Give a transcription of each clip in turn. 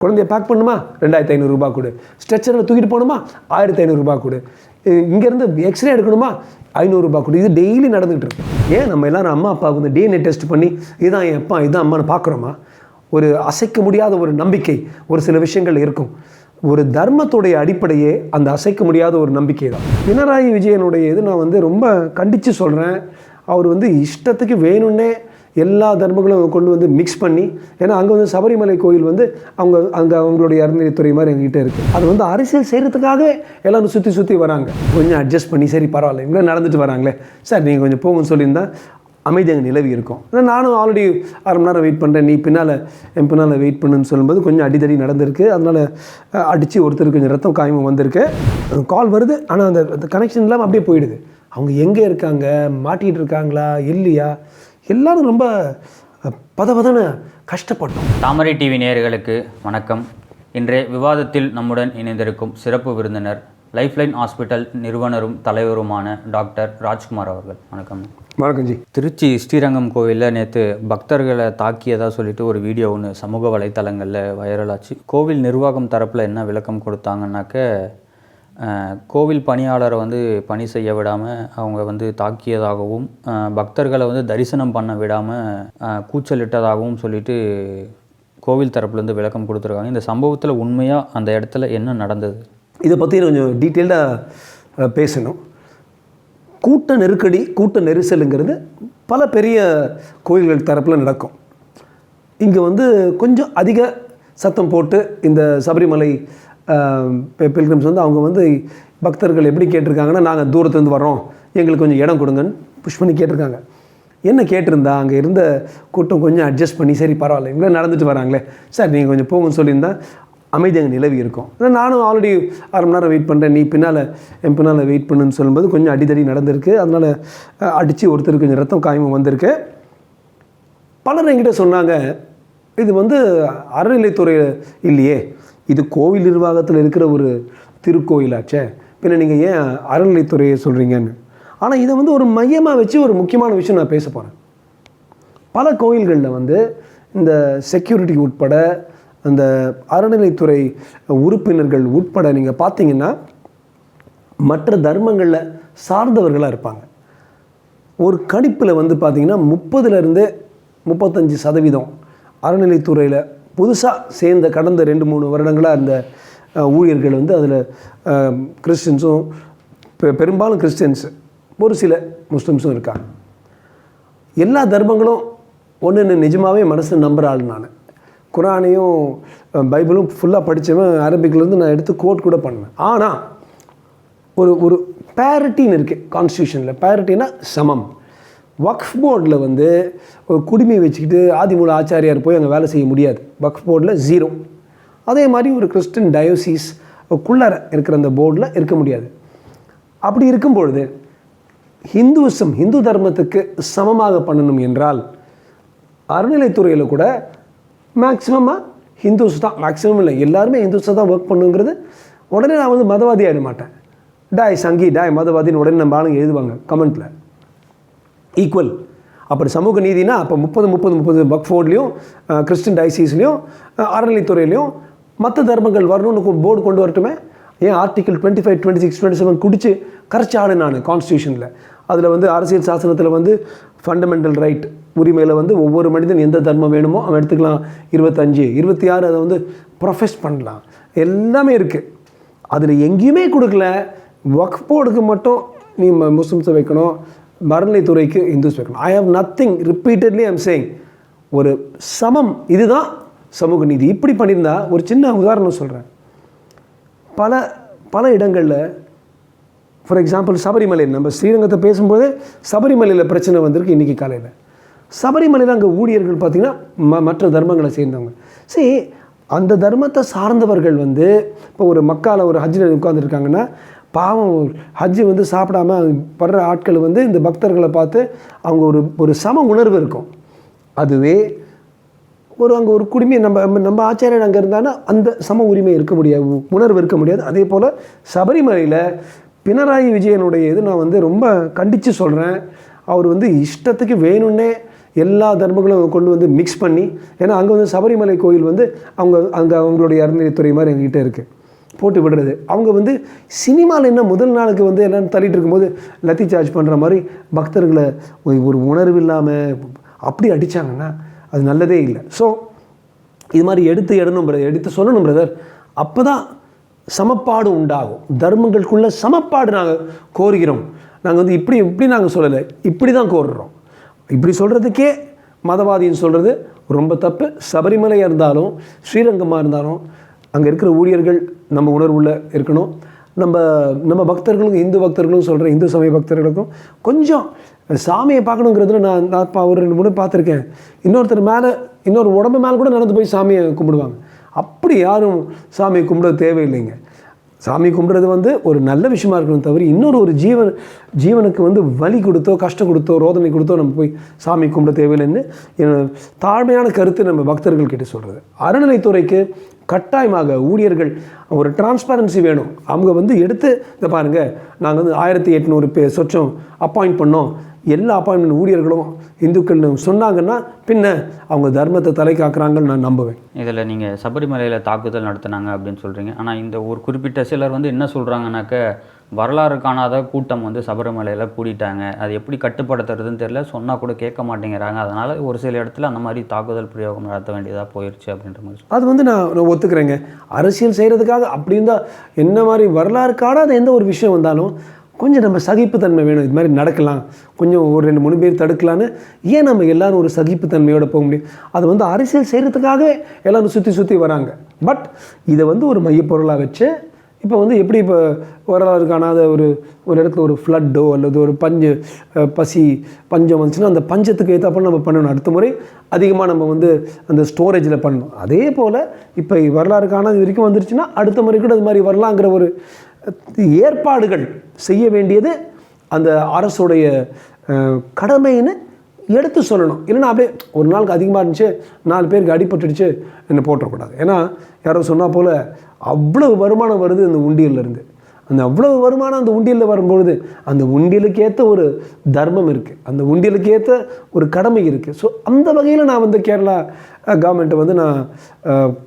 குழந்தைய பேக் பண்ணுமா 2500 ரூபாய் கொடு, ஸ்ட்ரெச்சரில் தூக்கிட்டு போகணுமா 1500 ரூபாய் கொடு, இங்கேருந்து எக்ஸ்ரே எடுக்கணுமா 500 ரூபாய் கொடு. இது டெய்லி நடந்துகிட்டு இருக்கு. ஏன் நம்ம எல்லாரும் அம்மா அப்பாவுக்கு வந்து டிஎன்ஏ டெஸ்ட் பண்ணி இதுதான் என் அப்பா இதுதான் அம்மான்னு பார்க்குறோமா? ஒரு அசைக்க முடியாத ஒரு நம்பிக்கை ஒரு சில விஷயங்கள் இருக்கும். ஒரு தர்மத்துடைய அடிப்படையே அந்த அசைக்க முடியாத ஒரு நம்பிக்கை தான். பினராயி விஜயனுடைய இது நான் வந்து ரொம்ப கண்டித்து சொல்கிறேன். அவர் வந்து இஷ்டத்துக்கு வேணும்னே எல்லா தர்மங்களும் கொண்டு வந்து மிக்ஸ் பண்ணி, ஏன்னா அங்கே வந்து சபரிமலை கோயில் வந்து அங்கே அவங்களுடைய அறநிலையத்துறை மாதிரி எங்ககிட்ட இருக்குது. அது வந்து அரசியல் செய்கிறதுக்காகவே எல்லோரும் சுற்றி வராங்க. கொஞ்சம் அட்ஜஸ்ட் பண்ணி சரி பரவாயில்ல இவ்வளோ நடந்துட்டு வராங்களே சார் நீங்கள் கொஞ்சம் போங்கன்னு சொல்லியிருந்தா அமைதி அங்கே நிலவி இருக்கும். நானும் ஆல்ரெடி அரை மணி நேரம் வெயிட் பண்ணுறேன், நீ என் பின்னால் வெயிட் பண்ணுன்னு சொல்லும்போது கொஞ்சம் அடிதடி நடந்திருக்கு. அதனால் அடித்து ஒருத்தருக்கு கொஞ்சம் ரத்தம் காயமும் வந்திருக்கு. கால் வருது, ஆனால் அந்த கனெக்ஷன் இல்லாமல் அப்படியே போயிடுது. அவங்க எங்கே இருக்காங்க, மாட்டிகிட்டு இருக்காங்களா இல்லையா, எல்லாரும் ரொம்ப பதபதன்னு கஷ்டப்பட்டோம். தாமரை டிவி நேயர்களுக்கு வணக்கம். இன்றைய விவாதத்தில் நம்முடன் இணைந்திருக்கும் சிறப்பு விருந்தினர் லைஃப்லைன் ஹாஸ்பிட்டல் நிறுவனரும் தலைவருமான டாக்டர் ராஜ்குமார் அவர்கள். வணக்கம். வணக்கம் ஜி. திருச்சி ஸ்ரீரங்கம் கோவிலில் நேற்று பக்தர்களை தாக்கியதாக சொல்லிட்டு ஒரு வீடியோ ஒன்று சமூக வலைத்தளங்களில் வைரலாச்சு. கோவில் நிர்வாகம் தரப்பில் என்ன விளக்கம் கொடுத்தாங்கன்னாக்க, கோவில் பணியாளரை வந்து பணி செய்ய விடாமல் அவங்க வந்து தாக்கியதாகவும், பக்தர்களை வந்து தரிசனம் பண்ண விடாமல் கூச்சலிட்டதாகவும் சொல்லிட்டு கோவில் தரப்புலேருந்து விளக்கம் கொடுத்துருக்காங்க. இந்த சம்பவத்தில் உண்மையாக அந்த இடத்துல என்ன நடந்தது, இதை பற்றி கொஞ்சம் டீட்டெயில்டாக பேசணும். கூட்ட நெருக்கடி கூட்ட நெரிசலுங்கிறது பல பெரிய கோயில்கள் தரப்பில் நடக்கும். இங்கே வந்து கொஞ்சம் அதிக சத்தம் போட்டு இந்த சபரிமலை பில்கிரிம்ஸ் வந்து அவங்க வந்து பக்தர்கள் எப்படி கேட்டிருக்காங்கன்னா, நாங்கள் தூரத்துலேருந்து வரோம் எங்களுக்கு கொஞ்சம் இடம் கொடுங்கன்னு புஷ் பண்ணி கேட்டிருக்காங்க. என்ன கேட்டிருந்தா அங்கே இருந்த கூட்டம் கொஞ்சம் அட்ஜஸ்ட் பண்ணி சரி பரவாயில்ல இவ்வளோ நடந்துட்டு வராங்களே சார் நீங்கள் கொஞ்சம் போங்கன்னு சொல்லியிருந்தா அமைதி அங்கே நிலவி இருக்கும். நானும் ஆல்ரெடி அரை மணி நேரம் வெயிட் பண்ணுறேன், நீ என் பின்னால் வெயிட் பண்ணுன்னு சொல்லும்போது கொஞ்சம் அடிதடி நடந்திருக்கு. அதனால் அடித்து ஒருத்தருக்கு கொஞ்சம் ரத்தம் காயமும் வந்திருக்கு. பலர் என்கிட்ட சொன்னாங்க, இது வந்து அறநிலைத்துறை இல்லையே, இது கோவில் நிர்வாகத்தில் இருக்கிற ஒரு திருக்கோயிலாச்சே, பின்ன நீங்கள் ஏன் அறநிலைத்துறையை சொல்கிறீங்கன்னு. ஆனால் இதை வந்து ஒரு மையமாக வச்சு ஒரு முக்கியமான விஷயம் நான் பேச போகிறேன். பல கோயில்களில் வந்து இந்த செக்யூரிட்டி உட்பட அந்த அறநிலைத்துறை உறுப்பினர்கள் உட்பட நீங்கள் பார்த்தீங்கன்னா மற்ற தர்மங்களில் சார்ந்தவர்களாக இருப்பாங்க. ஒரு கணிப்பில் வந்து பார்த்திங்கன்னா 30-35% அறநிலைத்துறையில் புதுசாக சேர்ந்த கடந்த 2-3 வருடங்களாக அந்த ஊழியர்கள் வந்து அதில் கிறிஸ்டின்ஸும் பெரும்பாலும் கிறிஸ்டின்ஸு ஒரு சில முஸ்லிம்ஸும் இருக்காங்க. எல்லா தர்மங்களும் ஒன்று நிஜமாகவே மனசில் நம்புகிற ஆள். நான் குரானையும் பைபிளும் ஃபுல்லாக படித்தவன், அரபிக்லேருந்து நான் எடுத்து கோட் கூட பண்ணேன். ஆனால் ஒரு பேரிட்டின்னு இருக்குது கான்ஸ்டியூஷனில். பேரிட்டினா சமம். வக்ஃப் போர்டில் வந்து ஒரு குடிமை வச்சுக்கிட்டு ஆதிமூல ஆச்சாரியார் போய் அங்கே வேலை செய்ய முடியாது. வக்ஃப் போர்டில் 0. அதே மாதிரி ஒரு கிறிஸ்டின் டயோசிஸ் குள்ளர இருக்கிற அந்த போர்டில் இருக்க முடியாது. அப்படி இருக்கும்பொழுது ஹிந்து தர்மத்துக்கு சமமாக பண்ணணும் என்றால் அறநிலைத்துறையில் கூட மேக்ஸிமமாக ஹிந்துஸ் தான், மேக்ஸிமம் இல்லை எல்லாருமே ஹிந்துஸை தான் ஒர்க் பண்ணுங்கிறது. உடனே நான் வந்து மதவாதி ஆகிட மாட்டேன். டாய் சங்கி டாய் மதவாதின்னு உடனே நம்ம ஆளுங்க எழுதுவாங்க கமெண்ட்டில். ஈக்குவல். அப்படி சமூக நீதினா அப்போ 30 வக்ஃப் போர்ட்லேயும் கிறிஸ்டின் டைசிஸ்லேயும் அறநிலைத்துறையிலையும் மற்ற தர்மங்கள் வரணும்னு போர்டு கொண்டு வரட்டுமே. ஏன் ஆர்டிகிள் 25, 26, 27 குடிச்சு கரைச்சி ஆடு நான் கான்ஸ்டியூஷனில். அதில் வந்து அரசியல் சாசனத்தில் வந்து ஃபண்டமெண்டல் ரைட் உரிமையில் வந்து ஒவ்வொரு மனிதன் எந்த தர்மம் வேணுமோ அவன் எடுத்துக்கலாம். 25, 26 அதை வந்து ப்ரொஃபஸ் பண்ணலாம், எல்லாமே இருக்குது. அதில் எங்கேயுமே கொடுக்கல. வக்ஃப் போர்டுக்கு மட்டும் நீ முஸ்லிம்ஸை வைக்கணும், அறநிலைத்துறைக்கு இந்துஸ் வைக்கணும். I have nothing, repeatedly I'm saying. ஒரு சமம், இதுதான் சமூக நீதி. இப்படி பண்ணியிருந்தா ஒரு சின்ன உதாரணம் சொல்கிறேன். பல இடங்களில் ஃபார் எக்ஸாம்பிள் சபரிமலை, நம்ம ஸ்ரீரங்கத்தை பேசும்போது சபரிமலையில் பிரச்சனை வந்திருக்கு. இன்றைக்கி காலையில் சபரிமலையில் அங்கே ஊழியர்கள் பார்த்திங்கன்னா மற்ற தர்மங்களை சேர்ந்தவங்க. சரி, அந்த தர்மத்தை சார்ந்தவர்கள் வந்து இப்போ ஒரு மக்கால ஒரு ஹஜ்ஜில் உட்காந்துருக்காங்கன்னா பாவம் ஹஜ்ஜு வந்து சாப்பிடாம படுற ஆட்கள் வந்து இந்த பக்தர்களை பார்த்து அவங்க ஒரு சம உணர்வு இருக்கும். அதுவே அங்கே ஒரு குடிமை நம்ம ஆச்சாரியன் அங்கே இருந்தாங்கன்னா அந்த சம உரிமை இருக்க முடியாது, உணர்வு இருக்க முடியாது. அதே போல் சபரிமலையில் பினராயி விஜயனுடைய இது நான் வந்து ரொம்ப கண்டித்து சொல்கிறேன். அவர் வந்து இஷ்டத்துக்கு வேணும்னே எல்லா தர்மங்களும் கொண்டு வந்து மிக்ஸ் பண்ணி, ஏன்னா அங்கே வந்து சபரிமலை கோயில் வந்து அங்கே அவங்களுடைய அறநிலைத்துறை மாதிரி எங்ககிட்ட இருக்குது, போட்டு விடுறது. அவங்க வந்து சினிமாவில் என்ன முதல் நாளுக்கு வந்து எல்லாம் தள்ளிட்டு இருக்கும்போது லத்தி சார்ஜ் பண்ணுற மாதிரி பக்தர்களை ஒரு உணர்வு இல்லாமல் அப்படி அடித்தாங்கன்னா அது நல்லதே இல்லை. ஸோ இது மாதிரி எடுத்து சொல்லணும் பிரதர். அப்போ தான் சமப்பாடு உண்டாகும். தர்மங்களுக்குள்ள சமப்பாடு நாங்கள் கோருகிறோம். நாங்கள் வந்து இப்படி நாங்கள் சொல்லலை, இப்படி தான் கோருறோம். இப்படி சொல்கிறதுக்கே மதவாதின்னு சொல்கிறது ரொம்ப தப்பு. சபரிமலையாக இருந்தாலும் ஸ்ரீரங்கமாக இருந்தாலும் அங்கே இருக்கிற ஊழியர்கள் நம்ம உணர்வுள்ள இருக்கணும். நம்ம பக்தர்களுக்கும், இந்து பக்தர்களும் சொல்கிறேன், இந்து சமய பக்தர்களுக்கும் கொஞ்சம் சாமியை பார்க்கணுங்கிறதுல நான் ஒரு 2 3 பார்த்துருக்கேன். இன்னொரு உடம்பு மேலே கூட நடந்து போய் சாமியை கும்பிடுவாங்க. அப்படி யாரும் சாமியை கும்பிட தேவையில்லைங்க. சாமி கும்பிட்றது வந்து ஒரு நல்ல விஷயமா இருக்கணும் தவிர இன்னொரு ஜீவனுக்கு வந்து வலி கொடுத்தோ கஷ்டம் கொடுத்தோ ரோதனை கொடுத்தோ நம்ம போய் சாமி கும்பிட தேவையில்லைன்னு தாழ்மையான கருத்து நம்ம பக்தர்கள் கிட்ட சொல்கிறது. அறநிலைத்துறைக்கு கட்டாயமாக ஊழியர்கள் ஒரு டிரான்ஸ்பரன்சி வேணும். அவங்க வந்து எடுத்து இதை பாருங்கள், நாங்கள் வந்து 1800 பேர் சொச்சம் அப்பாயிண்ட் பண்ணோம், எல்லா அப்பாயின்மெண்ட் ஊழியர்களும் இந்துக்கள்னு சொன்னாங்கன்னா பின்ன அவங்க தர்மத்தை தலை காக்குறாங்கன்னு நான் நம்புவேன். இதில் நீங்கள் சபரிமலையில் தாக்குதல் நடத்தினாங்க அப்படின்னு சொல்கிறீங்க. ஆனால் இந்த ஒரு குறிப்பிட்ட சிலர் வந்து என்ன சொல்கிறாங்கனாக்க, வரலாறு காணாத கூட்டம் வந்து சபரிமலையில் கூடிட்டாங்க, அது எப்படி கட்டுப்படுத்துறதுன்னு தெரியல, சொன்னால் கூட கேட்க மாட்டேங்கிறாங்க, அதனால் ஒரு சில இடத்துல அந்த மாதிரி தாக்குதல் பிரயோகம் நடத்த வேண்டியதாக போயிடுச்சு அப்படின்ற மாதிரி. அது வந்து நான் ஒத்துக்கிறேங்க. அரசியல் செய்கிறதுக்காக அப்படி இருந்தால் என்ன மாதிரி வரலாறு காணாத எந்த ஒரு விஷயம் வந்தாலும் கொஞ்சம் நம்ம சகிப்புத்தன்மை வேணும். இது மாதிரி நடக்கலாம், கொஞ்சம் ஒரு 2 3 பேர் தடுக்கலான்னு ஏன் நம்ம எல்லோரும் ஒரு சகிப்புத்தன்மையோடு போக முடியும்? அது வந்து அரசியல் செய்கிறதுக்காகவே எல்லோரும் சுற்றி வராங்க. பட் இதை வந்து ஒரு மையப்பொருளாக வச்சு இப்போ வந்து எப்படி இப்போ வரலாறு காணாத ஒரு இடத்துல ஒரு ஃப்ளட்டோ அல்லது ஒரு பஞ்சம் வந்துச்சுன்னா அந்த பஞ்சத்துக்கு ஏற்றாப்போ நம்ம பண்ணணும். அடுத்த முறை அதிகமாக நம்ம வந்து அந்த ஸ்டோரேஜில் பண்ணணும். அதே போல் இப்போ வரலாறு காணாத வரைக்கும் வந்துருச்சுன்னா அடுத்த முறை கூட அது மாதிரி வரலாங்கிற ஒரு ஏற்பாடுகள் செய்ய வேண்டியது அந்த அரசுடைய கடமைன்னு எடுத்து சொல்லணும். இல்லைன்னா அப்படியே ஒரு நாளுக்கு அதிகமாக இருந்துச்சு, 4 பேருக்கு அடிபட்டுடுச்சு என்ன போட்டக்கூடாது. ஏன்னா யாரோ சொன்னால் போல் அவ்வளவு வருமானம் வருது அந்த உண்டியல்லேருந்து. அந்த அவ்வளவு வருமானம் அந்த உண்டியலில் வரும்பொழுது அந்த உண்டியலுக்கேற்ற ஒரு தர்மம் இருக்குது, அந்த உண்டியலுக்கேற்ற ஒரு கடமை இருக்குது. ஸோ அந்த வகையில் நான் வந்து கேரளா கவர்மெண்ட்டை வந்து நான்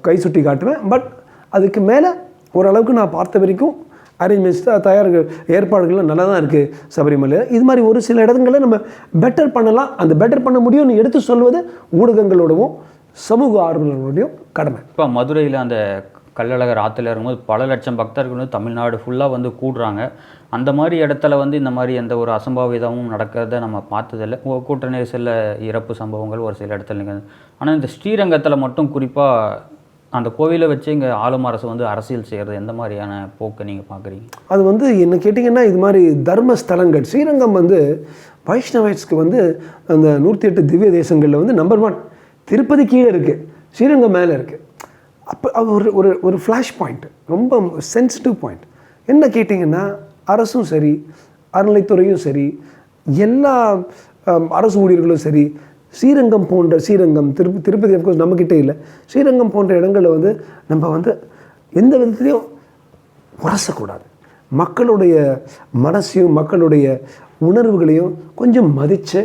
கை சுட்டி காட்டுவேன். பட் அதுக்கு மேலே ஓரளவுக்கு நான் பார்த்த வரைக்கும் அரேஞ்ச்மெண்ட்ஸ் ஏற்பாடுகள்லாம் நல்லா தான் இருக்குது சபரிமலையில். இது மாதிரி ஒரு சில இடங்களில் நம்ம பெட்டர் பண்ணலாம். அந்த பெட்டர் பண்ண முடியும்னு எடுத்து சொல்வது ஊடகங்களோடவும் சமூக ஆர்வலர்களுடையும் கடமை. இப்போ மதுரையில் அந்த கள்ளழகர் ஆற்றுல இருக்கும்போது பல லட்சம் பக்தர்கள் வந்து தமிழ்நாடு ஃபுல்லாக வந்து கூடுறாங்க. அந்த மாதிரி இடத்துல வந்து இந்த மாதிரி எந்த ஒரு அசம்பாவிதமும் நடக்கிறத நம்ம பார்த்ததில்லை. கூட்ட நெரிசலில் இறப்பு சம்பவங்கள் ஒரு சில இடத்துல நிகழ்ந்து. ஆனால் இந்த ஸ்ரீரங்கத்தில் மட்டும் குறிப்பாக அந்த கோவிலை வச்சு இங்கே ஆளும் அரசு வந்து அரசியல் செய்கிறது எந்த மாதிரியான போக்கை நீங்கள் பார்க்குறீங்க? அது வந்து என்ன கேட்டிங்கன்னா, இது மாதிரி தர்மஸ்தலங்கள் ஸ்ரீரங்கம் வந்து வைஷ்ணவைஸ்க்கு வந்து அந்த 108 திவ்ய தேசங்களில் வந்து நம்பர் 1. திருப்பதி கீழே இருக்குது, ஸ்ரீரங்கம் மேலே இருக்குது. அப்போ ஒரு ஃப்ளாஷ் பாயிண்ட், ரொம்ப சென்சிட்டிவ் பாயிண்ட். என்ன கேட்டிங்கன்னா, அரசும் சரி, அறநிலைத்துறையும் சரி, எல்லா அரசு ஊழியர்களும் சரி, ஸ்ரீரங்கம் திருப்பதி அஃப்கோர்ஸ் நம்மக்கிட்டே இல்லை, ஸ்ரீரங்கம் போன்ற இடங்களில் வந்து நம்ம வந்து எந்த விதத்துலையும் உரசக்கூடாது. மக்களுடைய மனசையும் மக்களுடைய உணர்வுகளையும் கொஞ்சம் மதித்து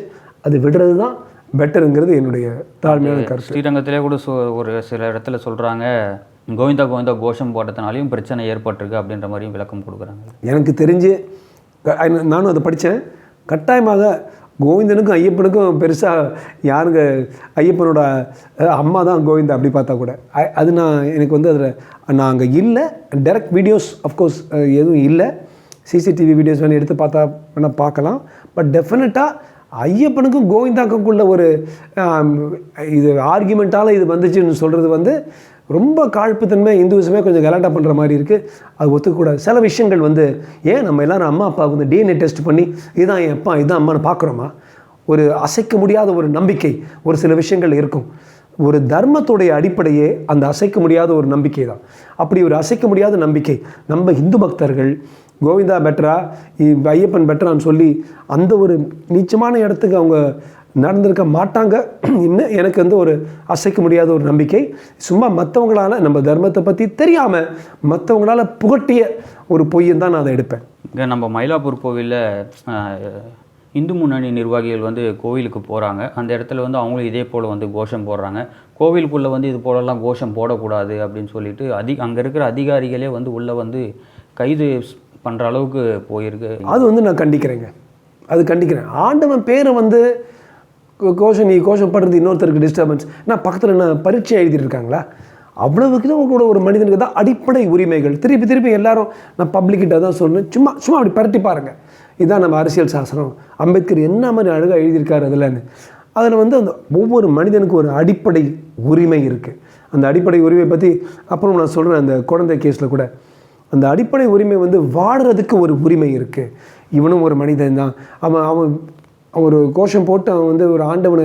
அது விடுறது தான் பெட்டருங்கிறது என்னுடைய தாழ்மையான கருத்து. ஸ்ரீரங்கத்திலே கூட ஒரு சில இடத்துல சொல்கிறாங்க, கோவிந்தா கோவிந்தா கோஷம் போட்டதுனாலையும் பிரச்சனை ஏற்பட்டிருக்கு அப்படின்ற மாதிரியும் விளக்கம் கொடுக்குறாங்க. எனக்கு தெரிஞ்சு நானும் அதை படித்தேன். கட்டாயமாக கோவிந்தனுக்கும் ஐயப்பனுக்கும் பெருசாக யாருங்க, ஐயப்பனோட அம்மா தான் கோவிந்தா அப்படி பார்த்தா கூட. அது எனக்கு வந்து அதில் நான் அங்கே இல்லை. டைரக்ட் வீடியோஸ் அஃப்கோர்ஸ் எதுவும் இல்லை. சிசிடிவி வீடியோஸ் வேணும் எடுத்து பார்த்தா வேணால் பார்க்கலாம். பட் டெஃபினட்டாக ஐயப்பனுக்கும் கோவிந்தாக்குள்ள ஒரு இது ஆர்கியூமெண்ட்டால் இது வந்துச்சுன்னு சொல்கிறது வந்து ரொம்ப காழ்ப்புத்தன்மை, இந்துவிசமே கொஞ்சம் கலாட்டா பண்ணுற மாதிரி இருக்குது. அது ஒத்துக்கூடாது. சில விஷயங்கள் வந்து ஏன் நம்ம எல்லோரும் அம்மா அப்பாவுக்கு வந்து டிஎன்ஏ டெஸ்ட் பண்ணி இதுதான் என் அப்பா இதுதான் அம்மான்னு பார்க்குறோமா? ஒரு அசைக்க முடியாத ஒரு நம்பிக்கை ஒரு சில விஷயங்கள் இருக்கும். ஒரு தர்மத்துடைய அடிப்படையே அந்த அசைக்க முடியாத ஒரு நம்பிக்கை தான். அப்படி ஒரு அசைக்க முடியாத நம்பிக்கை நம்ம இந்து பக்தர்கள் கோவிந்தா பெட்டரா ஐயப்பன் பெட்டரான்னு சொல்லி அந்த ஒரு நீச்சமான இடத்துக்கு அவங்க நடந்திருக்க மாட்டாங்க. இன்னும் எனக்கு வந்து ஒரு அசைக்க முடியாத ஒரு நம்பிக்கை. சும்மா மற்றவங்களால் நம்ம தர்மத்தை பற்றி தெரியாமல் மற்றவங்களால் புகட்டிய ஒரு பொய்யன் தான் நான் அதை எடுப்பேன். இங்கே நம்ம மயிலாப்பூர் கோவிலில் இந்து முன்னணி நிர்வாகிகள் வந்து கோவிலுக்கு போகிறாங்க. அந்த இடத்துல வந்து அவங்களும் இதே போல் வந்து கோஷம் போடுறாங்க. கோவிலுக்குள்ளே வந்து இது போலலாம் கோஷம் போடக்கூடாது அப்படின்னு சொல்லிட்டு அங்கே இருக்கிற அதிகாரிகளே வந்து உள்ளே வந்து கைது பண்ணுற அளவுக்கு போயிருக்கு. அது வந்து நான் கண்டிக்கிறேங்க, அது கண்டிக்கிறேன். ஆண்டவன் பேரை வந்து நீ கோஷம் பண்ணுறது இன்னொருத்தருக்கு டிஸ்டர்பன்ஸ். நான் பக்கத்தில் என்ன பரீட்சை எழுதிட்டு இருக்காங்களா? அவ்வளவுக்கு தான் கூட ஒரு மனிதனுக்கு தான் அடிப்படை உரிமைகள். திருப்பி எல்லாரும் நான் பப்ளிக்கிட்ட தான் சொல்லணும். சும்மா அப்படி பரட்டி பாருங்கள். இதுதான் நம்ம அரசியல் சாசனம். அம்பேத்கர் என்ன மாதிரி அழகாக எழுதியிருக்காரு அதில் வந்து அந்த ஒவ்வொரு மனிதனுக்கும் ஒரு அடிப்படை உரிமை இருக்குது. அந்த அடிப்படை உரிமை பற்றி அப்புறம் நான் சொல்கிறேன். அந்த குழந்தை கேஸில் கூட அந்த அடிப்படை உரிமை வந்து வாடுறதுக்கு ஒரு உரிமை இருக்குது. இவனும் ஒரு மனிதன் தான். அவன் ஒரு கோஷம் போட்டு அவன் வந்து ஒரு ஆண்டவனை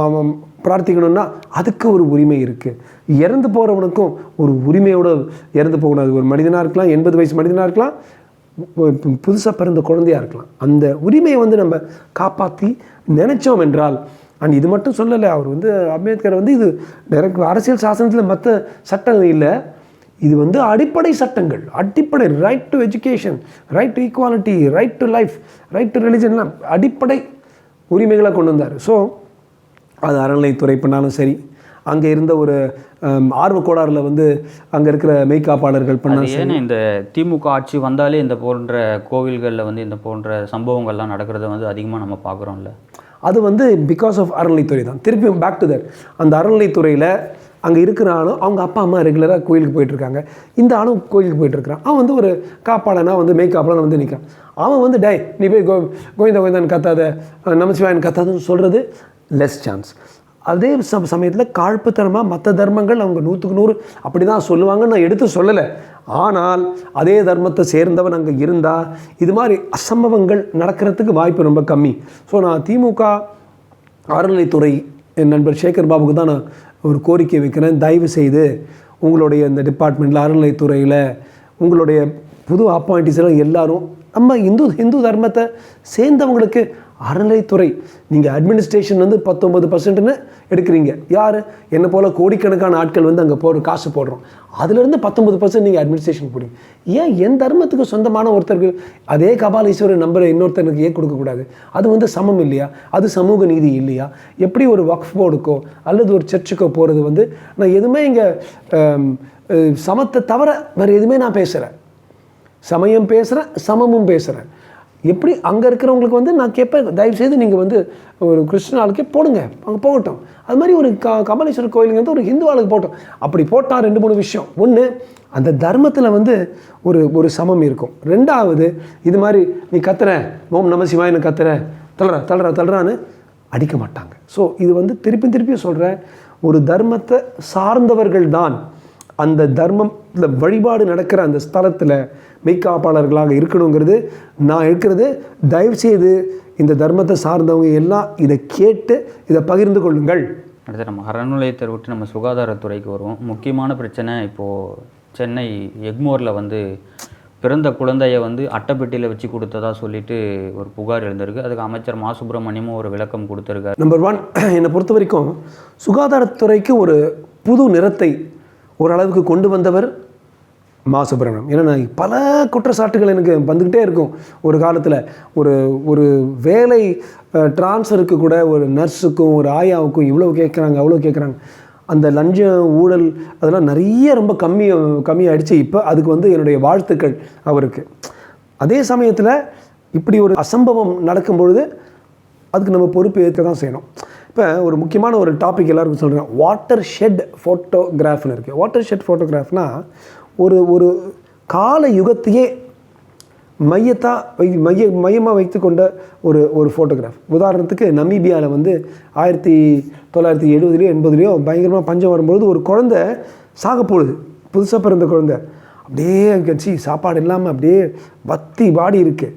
அவன் பிரார்த்திக்கணும்னா அதுக்கு ஒரு உரிமை இருக்குது. இறந்து போகிறவனுக்கும் ஒரு உரிமையோடு இறந்து போகக்கூடாது. ஒரு மனிதனாக இருக்கலாம், 80 வயசு மனிதனாக இருக்கலாம், புதுசாக பிறந்த குழந்தையாக இருக்கலாம். அந்த உரிமையை வந்து நம்ம காப்பாற்றி நினைச்சோம் என்றால், அண்ட் இது மட்டும் சொல்லலை அவர் வந்து அம்பேத்கர் வந்து இது டைரக்ட் அரசியல் சாசனத்தில் மற்ற சட்டம் இல்லை, இது வந்து அடிப்படை சட்டங்கள், அடிப்படை right to education, right to equality, right to life, right to ரிலிஜன்லாம் அடிப்படை உரிமைகளை கொண்டு வந்தார். ஸோ அது அறநிலைத்துறை பண்ணாலும் சரி, அங்கே இருந்த ஒரு ஆர்வக்கோளாறில் வந்து அங்கே இருக்கிற மெய்காப்பாளர்கள் பண்ணாலும் ஏன்னா இந்த திமுக ஆட்சி வந்தாலே இந்த போன்ற கோவில்களில் வந்து இந்த போன்ற சம்பவங்கள்லாம் நடக்கிறத வந்து அதிகமாக நம்ம பார்க்குறோம்ல. அது வந்து பிகாஸ் ஆஃப் அறநிலைத்துறை தான். திருப்பி பேக் டு தட், அந்த அறநிலைத்துறையில் அங்கே இருக்கிற ஆளும் அவங்க அப்பா அம்மா ரெகுலராக கோயிலுக்கு போயிட்டுருக்காங்க. இந்த ஆளும் கோயிலுக்கு போயிட்டுருக்கான். அவன் வந்து ஒரு காப்பாளனா வந்து மெய்காப்பாளனா வந்து நிற்கிறான். அவன் வந்து நீ போய் கோவிந்தான்னு கத்தாத, நமச்சிவாயன் கத்தாதுன்னு சொல்கிறது லெஸ் சான்ஸ். அதே சமயத்தில் காழ்ப்புத்தனமாக மற்ற தர்மங்கள் அவங்க 100க்கு 100 அப்படி தான் சொல்லுவாங்கன்னு நான் எடுத்து சொல்லலை. ஆனால் அதே தர்மத்தை சேர்ந்தவன் அங்கே இருந்தால் இது மாதிரி அசம்பவங்கள் நடக்கிறதுக்கு வாய்ப்பு ரொம்ப கம்மி. ஸோ நான் திமுக அறநிலைத்துறை என் நண்பர் சேகர் பாபுக்கு தான் நான் ஒரு கோரிக்கை வைக்கிறேன். தயவு செய்து உங்களுடைய இந்த டிபார்ட்மெண்ட்டில் அறநிலைத்துறையில் உங்களுடைய புது அப்பாயிண்டிஸ் எல்லாம் எல்லாரும் நம்ம இந்து தர்மத்தை சேர்ந்தவங்களுக்கு அறநிலைத்துறை நீங்கள் அட்மினிஸ்ட்ரேஷன் வந்து 19% எடுக்கிறீங்க. யார் என்ன போல் கோடிக்கணக்கான ஆட்கள் வந்து அங்கே காசு போடுறோம். அதிலிருந்து 19% நீங்கள் அட்மினிஸ்ட்ரேஷன் போடுங்க. ஏன் என் தர்மத்துக்கு சொந்தமான ஒருத்தருக்கு அதே கபாலீஸ்வரர் நம்பரை இன்னொருத்தருக்கு ஏன் கொடுக்கக்கூடாது? அது வந்து சமம் இல்லையா? அது சமூக நீதி இல்லையா? எப்படி ஒரு வக்ஃப் போர்டுக்கோ அல்லது ஒரு சர்ச்சுக்கோ போகிறது வந்து நான் எதுவுமே இங்கே சமத்தை தவிர வேறு எதுவுமே நான் பேசுகிறேன். சமயம் பேசுகிறேன், சமமும் பேசுகிறேன். எப்படி அங்கே இருக்கிறவங்களுக்கு வந்து நான் கேட்பேன், தயவுசெய்து நீங்கள் வந்து ஒரு கிறிஸ்டின் ஆளுக்கே போடுங்க, அங்கே போகட்டும். அது மாதிரி ஒரு கபாலீஸ்வரர் கோயிலுங்கிறது ஒரு ஹிந்து ஆளுக்கு போட்டோம். அப்படி போட்டால் 2-3 விஷயம். ஒன்று, அந்த தர்மத்தில் வந்து ஒரு சமம் இருக்கும். ரெண்டாவது, இது மாதிரி நீ கத்துற ஓம் நம சிவாயன்னு கத்துற தளரான்னு அடிக்க மாட்டாங்க. ஸோ இது வந்து திருப்பி சொல்கிறேன், ஒரு தர்மத்தை சார்ந்தவர்கள் தான் அந்த தர்மத்தில் வழிபாடு நடக்கிற அந்த ஸ்தலத்தில் மெய்காப்பாளர்களாக இருக்கணுங்கிறது நான் இருக்கிறது. தயவுசெய்து இந்த தர்மத்தை சார்ந்தவங்க எல்லாம் இதை கேட்டு இதை பகிர்ந்து கொள்ளுங்கள். அடுத்து நம்ம அறநிலையத்தை விட்டு நம்ம சுகாதாரத்துறைக்கு வருவோம். முக்கியமான பிரச்சனை இப்போது சென்னை எக்மோரில் வந்து பிறந்த குழந்தையை வந்து அட்டைப்பெட்டியில் வச்சு கொடுத்ததா சொல்லிட்டு ஒரு புகார் எழுந்திருக்கு. அதுக்கு அமைச்சர் மா சுப்பிரமணியமும் ஒரு விளக்கம் கொடுத்துருக்காரு. நம்பர் 1, என்னை பொறுத்த வரைக்கும் சுகாதாரத்துறைக்கு ஒரு புது நிறத்தை ஓரளவுக்கு கொண்டு வந்தவர் மா சுப்பிரமணியம். ஏன்னா நான் பல குற்றச்சாட்டுகள் எனக்கு வந்துக்கிட்டே இருக்கும். ஒரு காலத்தில் ஒரு வேலை டிரான்ஸ்ஃபருக்கு கூட ஒரு நர்ஸுக்கும் ஒரு ஆயாவுக்கும் இவ்வளோ கேட்குறாங்க அவ்வளோ கேட்குறாங்க. அந்த லஞ்சம் ஊழல் அதெல்லாம் நிறைய ரொம்ப கம்மியாகிடுச்சு. இப்போ அதுக்கு வந்து என்னுடைய வாழ்த்துக்கள் அவருக்கு. அதே சமயத்தில் இப்படி ஒரு அசம்பவம் நடக்கும்பொழுது அதுக்கு நம்ம பொறுப்பு ஏற்க தான் செய்யணும். இப்போ ஒரு முக்கியமான ஒரு டாபிக் எல்லாருக்கும் சொல்கிறேன், வாட்டர் ஷெட் ஃபோட்டோகிராஃப்னு இருக்குது. வாட்டர் ஷெட் ஃபோட்டோகிராஃப்னால் ஒரு கால யுகத்தையே மையமாக வைத்து கொண்ட ஒரு ஃபோட்டோகிராஃப். உதாரணத்துக்கு நமீபியாவில் வந்து 1970 80 பயங்கரமாக பஞ்சம் வரும்பொழுது ஒரு குழந்தை சாக போடுது, புதுசாக பிறந்த குழந்தை. அப்படியே கட்சி சாப்பாடு இல்லாமல் அப்படியே வத்தி வாடி இருக்குது.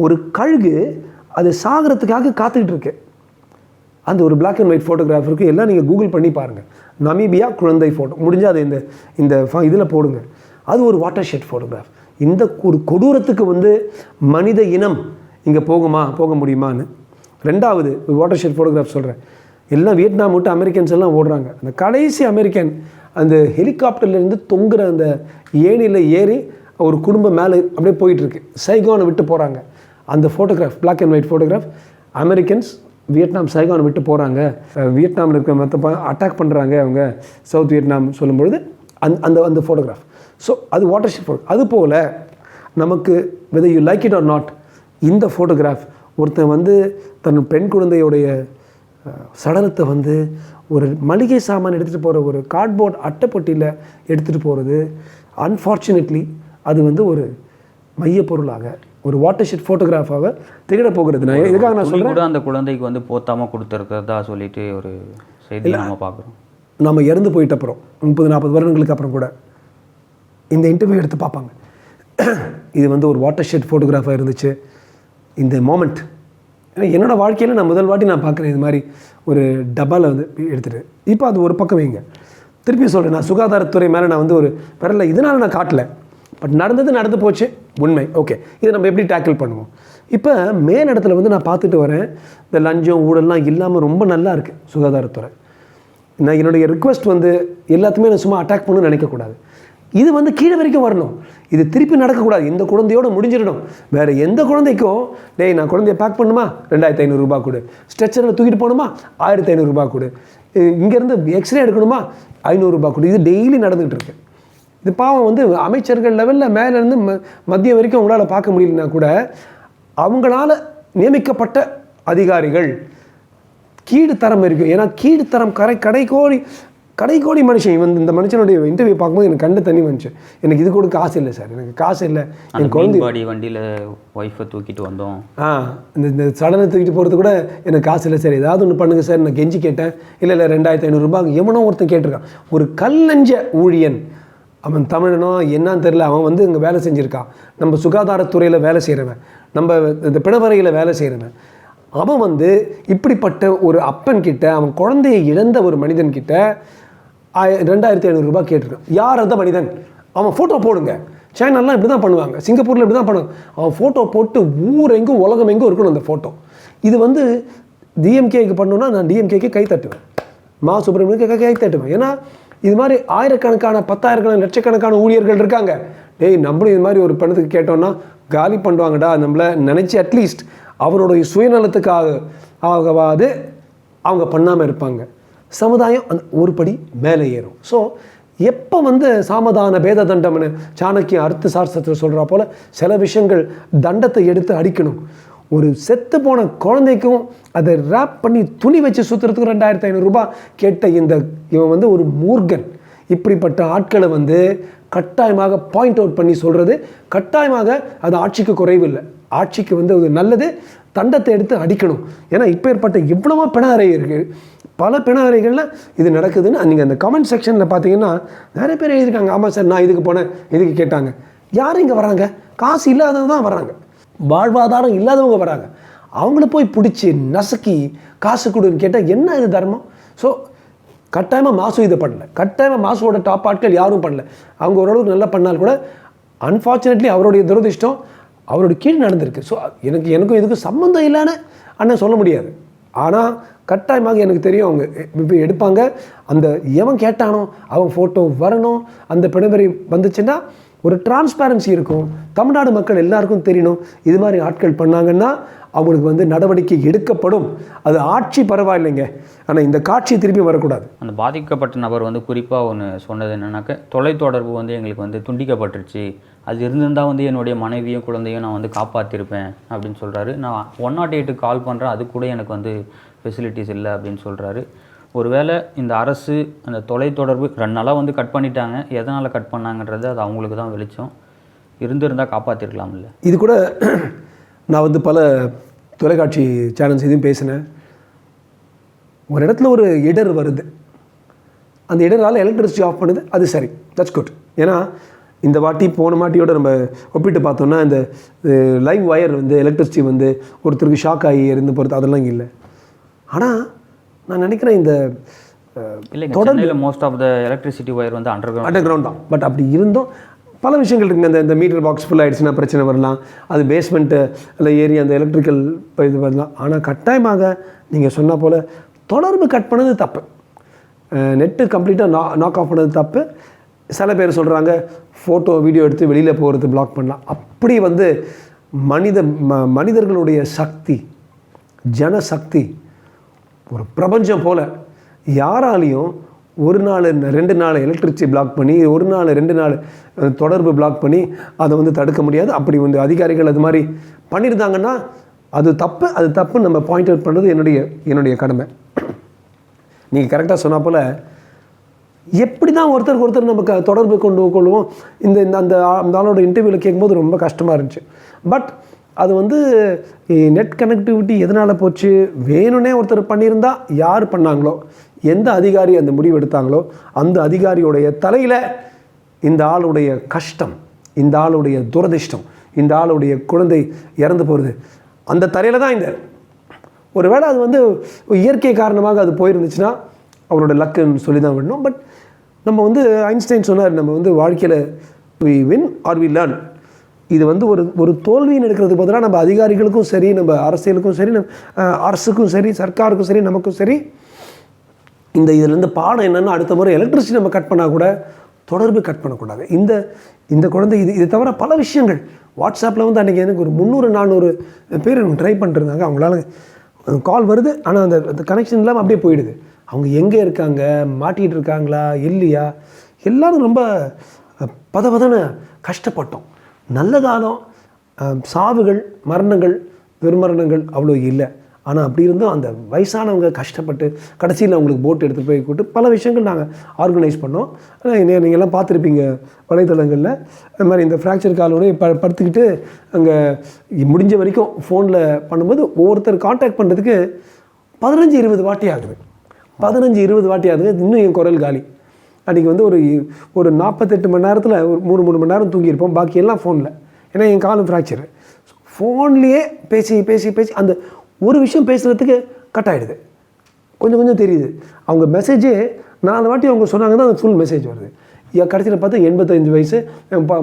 ஒரு கழுகு அது சாகிறதுக்காக காத்துக்கிட்டு இருக்கு. அந்த ஒரு பிளாக் அண்ட் ஒயிட் ஃபோட்டோகிராஃப் இருக்குது. எல்லாம் நீங்கள் கூகுள் பண்ணி பாருங்கள், நமீபியா குழந்தை ஃபோட்டோ. முடிஞ்சால் அது இந்த இதில் போடுங்க. அது ஒரு வாட்டர் ஷெட் ஃபோட்டோகிராஃப். இந்த ஒரு கொடூரத்துக்கு வந்து மனித இனம் இங்கே போக முடியுமான்னு. ரெண்டாவது ஒரு வாட்டர் ஷெட் ஃபோட்டோகிராஃப் சொல்கிறேன். எல்லாம் வியட்நாம் விட்டு அமெரிக்கன்ஸ் எல்லாம் ஓடுறாங்க. அந்த கடைசி அமெரிக்கன் அந்த ஹெலிகாப்டர்லேருந்து தொங்குற அந்த ஏணியில் ஏறி ஒரு குடும்பம் மேலே அப்படியே போயிட்டுருக்கு. சைகோனை விட்டு போகிறாங்க. அந்த photograph black and white photograph Americans Vietnam Saigon விட்டு போகிறாங்க, வியட்நாமில் இருக்க மற்ற அட்டாக் பண்ணுறாங்க அவங்க சவுத் வியட்நாம் சொல்லும்பொழுது அந்த அந்த ஃபோட்டோகிராஃப். ஸோ அது வாட்டர் ஷெட் ஃபோட்டோ. அதுபோல் நமக்கு whether you like it or not, இந்த ஃபோட்டோகிராஃப் ஒருத்தன் வந்து தன் பெண் குழந்தையுடைய சடலத்தை வந்து ஒரு மளிகை சாமான் எடுத்துகிட்டு போகிற ஒரு கார்ட்போர்ட் அட்டைப்பொட்டியில் எடுத்துகிட்டு போகிறது, அன்ஃபார்ச்சுனேட்லி அது வந்து ஒரு மையப்பொருளாக ஒரு வாட்டர் ஷெட் ஃபோட்டோகிராஃபாக திகழ போகிறது. நான் இதுக்காக நான் சொல்கிறேன், கூட அந்த குழந்தைக்கு வந்து போத்தாமல் கொடுத்துருக்கிறதா சொல்லிட்டு ஒரு செய்தி நம்ம பார்க்குறோம். நம்ம இறந்து போயிட்டப்புறம் 30-40 வருடங்களுக்கு அப்புறம் கூட இந்த இன்டர்வியூ எடுத்து பார்ப்பாங்க, இது வந்து ஒரு வாட்டர் ஷெட் ஃபோட்டோகிராஃபாக இருந்துச்சு இந்த மோமெண்ட். ஏன்னா என்னோடய வாழ்க்கையில் நான் முதல் வாட்டி நான் பார்க்குறேன் இது மாதிரி ஒரு டப்பாவில் வந்து எடுத்துகிட்டு. இப்போ அது ஒரு பக்கம் வைங்க, திருப்பி சொல்கிறேன், நான் சுகாதாரத்துறை மேலே நான் வந்து ஒரு விரல இதனால் நான் காட்டல, பட் நடந்து போச்சு உண்மை. ஓகே, இதை நம்ம எப்படி டேக்கிள் பண்ணுவோம்? இப்போ மேல் இடத்துல வந்து நான் பார்த்துட்டு வரேன், இந்த லஞ்சம் ஊழல்லாம் இல்லாமல் ரொம்ப நல்லா இருக்குது சுகாதாரத்துறை. நான் என்னுடைய ரிக்வெஸ்ட் வந்து எல்லாத்துமே நான் சும்மா அட்டாக் பண்ணணும்னு நினைக்கக்கூடாது, இது வந்து கீழே வரைக்கும் வரணும், இது திருப்பி நடக்கக்கூடாது. இந்த குழந்தையோடு முடிஞ்சிடணும். வேறு எந்த குழந்தைக்கும் டேய் நான் குழந்தைய பேக் பண்ணுமா 2500 ரூபா கொடு, ஸ்ட்ரெச்சரில் தூக்கிட்டு போகணுமா 1500 ரூபா கொடு, இங்கேருந்து எக்ஸ்ரே எடுக்கணுமா 500 ரூபா கொடு, இது டெய்லி நடந்துகிட்டு இருக்கு. இது பாவம் வந்து அமைச்சர்கள் லெவலில் மேலேருந்து மத்திய வரைக்கும் அவங்களால பார்க்க முடியலன்னா கூட அவங்களால நியமிக்கப்பட்ட அதிகாரிகள் கீழ்த்தரம் இருக்கும். ஏன்னா கீழ்த்தரம் கடைக்கோடி மனுஷன். இந்த மனுஷனுடைய இன்டர்வியூ பார்க்கும்போது எனக்கு கண்டு தண்ணி வந்துச்சு. எனக்கு இது கூட காசு இல்லை சார், எனக்கு காசு இல்லை, என் குழந்தை வண்டியில் ஒய்ஃபை தூக்கிட்டு வந்தோம், இந்த சடனை தூக்கிட்டு போகிறது கூட எனக்கு காசு இல்லை சார், ஏதாவது ஒன்று பண்ணுங்க சார் நான் கெஞ்சி கேட்டேன். இல்லை 2500 ரூபாய் எவனோ ஒருத்தன் கேட்டிருக்கான். ஒரு கல்லஞ்ச ஊழியன், அவன் தமிழனோ என்னான்னு தெரியல, அவன் வந்து இங்கே வேலை செஞ்சுருக்கான், நம்ம சுகாதாரத்துறையில் வேலை செய்கிறவன், நம்ம இந்த பிணவரையில் வேலை செய்கிறவன், அவன் வந்து இப்படிப்பட்ட ஒரு அப்பன்கிட்ட, அவன் குழந்தையை இழந்த ஒரு மனிதன்கிட்ட 2500 ரூபாய் கேட்டிருக்கான். யார் அந்த மனிதன்? அவன் ஃபோட்டோ போடுங்க. சைனாலாம் இப்படி தான் பண்ணுவாங்க, சிங்கப்பூரில் இப்படி தான் பண்ணுவாங்க. அவன் ஃபோட்டோ போட்டு ஊரெங்கும் உலகம் எங்கும் இருக்கணும் அந்த ஃபோட்டோ. இது வந்து டிஎம்கேக்கு பண்ணணுன்னா நான் டிஎம்கேக்கு கை தட்டுவேன், மா சுப்பிரமணியனுக்கு கை தட்டுவேன். ஏன்னா இது மாதிரி ஆயிரக்கணக்கான 10,000 லட்சக்கணக்கான ஊழியர்கள் இருக்காங்க. டேய் நம்மளும் இது மாதிரி ஒரு பணத்துக்கு கேட்டோன்னா காலி பண்ணுவாங்கடா நம்மளை நினச்சி அட்லீஸ்ட் அவருடைய சுயநலத்துக்காக ஆகவாது அவங்க பண்ணாமல் இருப்பாங்க. சமுதாயம் அந்த ஒரு படி மேலே ஏறும். ஸோ எப்போ வந்து சாமதான பேத தண்டம்னு சாணக்கிய அர்த்த சாஸ்திரத்தில் சொல்கிறா போல் சில விஷயங்கள் தண்டத்தை எடுத்து அடிக்கணும். ஒரு செத்து போன குழந்தைக்கும் அதை ரேப் பண்ணி துணி வச்சு சுற்றுறதுக்கு 2500 ரூபாய் கேட்ட இவன் வந்து ஒரு மூர்கன். இப்படிப்பட்ட ஆட்களை வந்து கட்டாயமாக பாயிண்ட் அவுட் பண்ணி சொல்கிறது, கட்டாயமாக அது ஆட்சிக்கு குறைவில்லை, ஆட்சிக்கு வந்து அது நல்லது, தண்டத்தை எடுத்து அடிக்கணும். ஏன்னா இப்போ ஏற்பட்ட எவ்வளவோ பிண அறை இருக்குது, பல பிண அறைகளில் இது நடக்குதுன்னு நீங்கள் அந்த கமெண்ட் செக்ஷனில் பார்த்தீங்கன்னா நிறைய பேர் எழுதியிருக்காங்க. ஆமாம் சார் நான் இதுக்கு போனேன், இதுக்கு கேட்டாங்க. யாரும் இங்கே வராங்க? காசு இல்லாதவங்க தான் வராங்க, வாழ்வாதாரம் இல்லாதவங்க வராங்க. அவங்கள போய் பிடிச்சி நசுக்கி காசு கொடுன்னு கேட்டால் என்ன இது தர்மம்? ஸோ கட்டாயமாக மாசு இதை பண்ணல, கட்டாயமாக மாசுவோட டாப் ஆட்கள் யாரும் பண்ணல. அவங்க ஓரளவுக்கு நல்லா பண்ணால் கூட அன்ஃபார்ச்சுனேட்லி அவருடைய துரதிர்ஷ்டம் அவருடைய கீழ் நடந்திருக்கு. ஸோ எனக்கும் இதுக்கு சம்மந்தம் இல்லைன்னு அண்ணன் சொல்ல முடியாது. ஆனால் கட்டாயமாக எனக்கு தெரியும் அவங்க இப்போ எடுப்பாங்க. அந்த எவன் கேட்டானோ அவன் ஃபோட்டோ வரணும். அந்த பிணவரை வந்துச்சுன்னா ஒரு டிரான்ஸ்பேரன்சி இருக்கும், தமிழ்நாடு மக்கள் எல்லாருக்கும் தெரியணும். இது மாதிரி ஆட்கள் பண்ணாங்கன்னா அவங்களுக்கு வந்து நடவடிக்கை எடுக்கப்படும். அது ஆட்சி பரவாயில்லைங்க, ஆனால் இந்த காட்சி திருப்பி வரக்கூடாது. அந்த பாதிக்கப்பட்ட நபர் வந்து குறிப்பாக ஒன்று சொன்னது என்னன்னாக்க, தொலைத்தொடர்பு வந்து எங்களுக்கு வந்து துண்டிக்கப்பட்டுருச்சு, அது இருந்திருந்தால் வந்து என்னுடைய மனைவியும் குழந்தையும் நான் வந்து காப்பாற்றிருப்பேன் அப்படின்னு சொல்கிறாரு. நான் 108க்கு கால் பண்ணுறேன், அது கூட எனக்கு வந்து ஃபெசிலிட்டிஸ் இல்லை அப்படின்னு சொல்கிறாரு. ஒருவேளை இந்த அரசு அந்த தொலைத்தொடர்பு 2 நாளாக வந்து கட் பண்ணிட்டாங்க, எதனால் கட் பண்ணாங்கன்றது அது அவங்களுக்கு தான் வெளிச்சம். இருந்திருந்தால் காப்பாற்றிருக்கலாம் இல்லை. இது கூட நான் வந்து பல தொலைக்காட்சி சேனல்ஸ் இதையும் பேசினேன். ஒரு இடத்துல ஒரு இடர் வருது, அந்த இடரால் எலக்ட்ரிசிட்டி ஆஃப் பண்ணுது, அது சரி, தட்ஸ் குட். ஏன்னா இந்த வாட்டி போன மாட்டியோட நம்ம ஒப்பிட்டு பார்த்தோம்னா இந்த லைவ் ஒயர் வந்து எலக்ட்ரிசிட்டி வந்து ஒருத்தருக்கு ஷாக் ஆகி இருந்து போகிறது அதெல்லாம் இல்லை. ஆனால் நான் நினைக்கிறேன் இந்த தொடர்ந்து most of the electricity wire வந்து அண்டர் கிரவுண்ட் தான். பட் அப்படி இருந்தும் பல விஷயங்கள் இருக்குங்க. இந்த மீட்டர் பாக்ஸ் ஃபுல் ஆகிடுச்சுன்னா பிரச்சனை வரலாம், அது பேஸ்மெண்ட்டு இல்லை ஏறி அந்த எலக்ட்ரிக்கல் இது வரலாம். ஆனால் கட்டாயமாக நீங்கள் சொன்ன போல் தொடர்பு கட் பண்ணது தப்பு, நெட்டு கம்ப்ளீட்டாக நாக் ஆஃப் பண்ணது தப்பு. சில பேர் சொல்கிறாங்க ஃபோட்டோ வீடியோ எடுத்து வெளியில் போகிறது பிளாக் பண்ணலாம். அப்படி வந்து மனிதர்களுடைய சக்தி, ஜனசக்தி ஒரு பிரபஞ்சம் போல் யாராலையும் ஒரு நாள் 2 நாள் எலக்ட்ரிசிட்டி பிளாக் பண்ணி, ஒரு நாள் 2 நாள் தொடர்பு பிளாக் பண்ணி அதை வந்து தடுக்க முடியாது. அப்படி வந்து அதிகாரிகள் அது மாதிரி பண்ணியிருந்தாங்கன்னா அது தப்பு நம்ம பாயிண்ட் அவுட் பண்ணுறது என்னுடைய கடமை. நீங்கள் கரெக்டாக சொன்ன போல் எப்படி தான் ஒருத்தருக்கு ஒருத்தர் நம்ம தொடர்பு கொள்வோம். அந்த ஆளோட இன்டர்வியூவில் கேட்கும்போது ரொம்ப கஷ்டமாக இருந்துச்சு. பட் அது வந்து நெட் கனெக்டிவிட்டி எதனால் போச்சு, வேணும்னே ஒருத்தர் பண்ணியிருந்தா யார் பண்ணாங்களோ, எந்த அதிகாரி அந்த முடிவு எடுத்தாங்களோ அந்த அதிகாரியுடைய தலையில் இந்த ஆளுடைய கஷ்டம், இந்த ஆளுடைய துரதிர்ஷ்டம், இந்த ஆளுடைய குழந்தை இறந்து போகிறது அந்த தலையில் தான். ஒருவேளை அது வந்து இயற்கை காரணமாக அது போயிருந்துச்சுன்னா அவரோட லக்குன்னு சொல்லி தான் விடணும். பட் நம்ம வந்து ஐன்ஸ்டைன் சொன்னார், நம்ம வந்து வாழ்க்கையில் we win or we learn. இது வந்து ஒரு தோல்வின்னு எடுக்கிறதுக்கு பதிலாக நம்ம அதிகாரிகளுக்கும் சரி, நம்ம அரசியலுக்கும் சரி, அரசுக்கும் சரி, சர்க்காருக்கும் சரி, நமக்கும் சரி, இதிலேருந்து பாடம் என்னென்னா அடுத்த முறை எலக்ட்ரிசிட்டி நம்ம கட் பண்ணால் கூட தொடர்பு கட் பண்ணக்கூடாது. இந்த குழந்தை இது தவிர பல விஷயங்கள். வாட்ஸ்அப்பில் வந்து அன்றைக்கி எனக்கு ஒரு 300-400 பேர் எனக்கு ட்ரை பண்ணிட்டுருந்தாங்க. அவங்களால கால் வருது, ஆனால் அந்த கனெக்ஷன் இல்லாமல் அப்படியே போயிடுது. அவங்க எங்கே இருக்காங்க, மாட்டிகிட்டு இருக்காங்களா இல்லையா, எல்லோரும் ரொம்ப பதபதன்னு கஷ்டப்பட்டோம். நல்ல காலம், சாவுகள், மரணங்கள், துர்மரணங்கள் அவ்வளோ இல்லை. ஆனால் அப்படி இருந்தும் அந்த வயசானவங்க கஷ்டப்பட்டு கடைசியில் அவங்களுக்கு போட் எடுத்துகிட்டு போய் கூட்டு பல விஷயங்கள் நாங்கள் ஆர்கனைஸ் பண்ணோம். நீங்கள்லாம் பார்த்துருப்பீங்க வலைத்தளங்களில். அது மாதிரி இந்த ஃப்ராக்சர் காலோடய படுத்துக்கிட்டு அங்கே முடிஞ்ச வரைக்கும் ஃபோனில் பண்ணும்போது ஒவ்வொருத்தர் காண்டாக்ட் பண்ணுறதுக்கு 15-20 வாட்டி ஆகுது. 15-20 வாட்டி ஆகுது. இன்னும் என் குரல் காலி. அன்றைக்கி வந்து ஒரு 48 மணி நேரத்தில் ஒரு 3 மணி நேரம் தூங்கியிருப்போம். பாக்கி எல்லாம் ஃபோனில். ஏன்னா என் காலும் ஃப்ராக்சரு. ஃபோன்லேயே பேசி அந்த ஒரு விஷயம் பேசுகிறதுக்கு கட் ஆகிடுது. கொஞ்சம் தெரியுது. அவங்க மெசேஜே 4 வாட்டி அவங்க சொன்னாங்க தான் அந்த ஃபுல் மெசேஜ் வருது. கடைசியில் பார்த்தா 85 வயசு,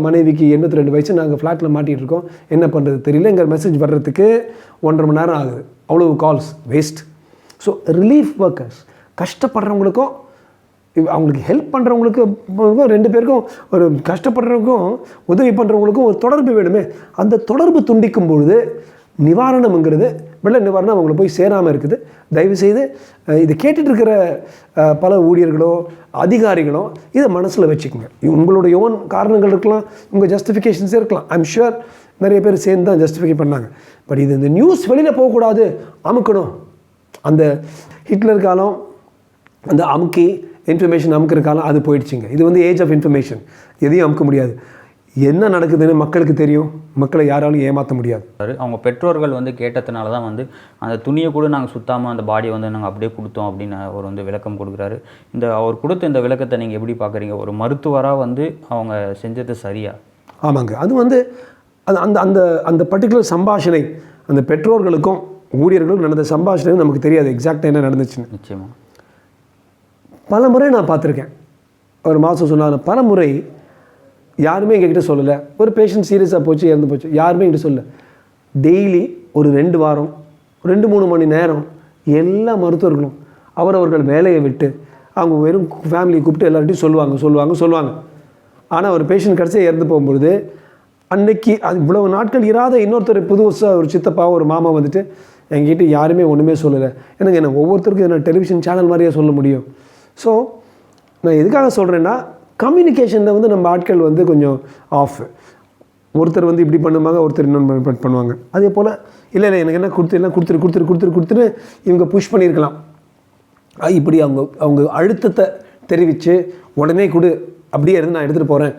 மனைவிக்கு 82 வயசு, நாங்கள் ஃப்ளாட்டில் மாட்டிகிட்டு இருக்கோம், என்ன பண்ணுறது தெரியல, எங்கள் மெசேஜ் வர்றதுக்கு 1.5 மணி நேரம் ஆகுது. அவ்வளோ calls waste. So relief workers, கஷ்டப்படுறவங்களுக்கும் அவங்களுக்கு ஹெல்ப் பண்ணுறவங்களுக்கு 2 பேருக்கும், ஒரு கஷ்டப்படுறவங்களுக்கும் உதவி பண்ணுறவங்களுக்கும் ஒரு தொடர்பு வேணுமே. அந்த தொடர்பு துண்டிக்கும் பொழுது நிவாரணம்ங்கிறது, வெள்ள நிவாரணம் அவங்கள போய் சேராமல் இருக்குது. தயவுசெய்து இதை கேட்டுட்ருக்கிற பல ஊழியர்களோ அதிகாரிகளோ இதை மனசில் வச்சுக்கோங்க. உங்களுடைய ஓன் காரணங்கள் இருக்கலாம், உங்கள் ஜஸ்டிஃபிகேஷன்ஸே இருக்கலாம். ஐம் ஷுர் நிறைய பேர் சேர்ந்து தான் ஜஸ்டிஃபை பண்ணாங்க. பட் இந்த நியூஸ் வெளியில் போகக்கூடாது, அமுக்கணும். அந்த ஹிட்லர் காலம், அந்த அமுக்கி இன்ஃபர்மேஷன் அமுக்கிற காலம் அது போயிடுச்சுங்க. இது வந்து ஏஜ் ஆஃப் இன்ஃபர்மேஷன். எதையும் அமுக்க முடியாது. என்ன நடக்குதுன்னு மக்களுக்கு தெரியும். மக்களை யாராலும் ஏமாற்ற முடியாது. அவங்க பெற்றோர்கள் வந்து கேட்டதுனால தான் வந்து அந்த துணியை கூட நாங்கள் சுத்தாமல் அந்த பாடியை வந்து நாங்கள் அப்படியே கொடுத்தோம் அப்படின்னு அவர் வந்து விளக்கம் கொடுக்குறாரு. அவர் கொடுத்த இந்த விளக்கத்தை நீங்கள் எப்படி பார்க்குறீங்க? ஒரு மருத்துவராக வந்து அவங்க செஞ்சது சரியா? ஆமாங்க. அது வந்து அந்த அந்த அந்த பர்டிகுலர் சம்பாஷணை அந்த பெற்றோர்களுக்கும் ஊழியர்களுக்கும் நடந்த சம்பாஷணை நமக்கு தெரியாது எக்ஸாக்டாக என்ன நடந்துச்சுன்னு. நிச்சயமாக பல முறை நான் பார்த்துருக்கேன். ஒரு மாதம் சொன்னாலும் பல முறை யாருமே எங்ககிட்ட சொல்லலை. ஒரு பேஷண்ட் சீரியஸாக போச்சு, இறந்து போச்சு, யாருமே என்கிட்ட சொல்லலை. டெய்லி ஒரு 2 வாரம் 2-3 மணி நேரம் எல்லா மருத்துவர்களும் அவரவர்கள் வேலையை விட்டு அவங்க வெறும் ஃபேமிலியை கூப்பிட்டு எல்லார்ட்டையும் சொல்லுவாங்க. ஆனால் ஒரு பேஷண்ட் கடைசியாக இறந்து போகும்பொழுது அன்னைக்கு அது இவ்வளவு நாட்கள் இராத இன்னொருத்தர் புதுசாக ஒரு சித்தப்பா ஒரு மாமா வந்துட்டு என்கிட்ட யாருமே ஒன்றுமே சொல்லலை. எனக்கு என்ன ஒவ்வொருத்தருக்கும் என்ன டெலிவிஷன் சேனல் மாதிரியே சொல்ல முடியும். ஸோ நான் எதுக்காக சொல்கிறேன்னா, கம்யூனிகேஷனில் வந்து நம்ம ஆட்கள் வந்து கொஞ்சம் ஆஃப். ஒருத்தர் வந்து இப்படி பண்ணுவாங்க, ஒருத்தர் இன்னொன்று பண்ணுவாங்க. அதே போல் இல்லை எனக்கு என்ன கொடுத்துட்டு இவங்க புஷ் பண்ணியிருக்கலாம். இப்படி அவங்க அழுத்தத்தை தெரிவித்து உடனே அப்படியே இருந்து நான் எடுத்துகிட்டு போகிறேன்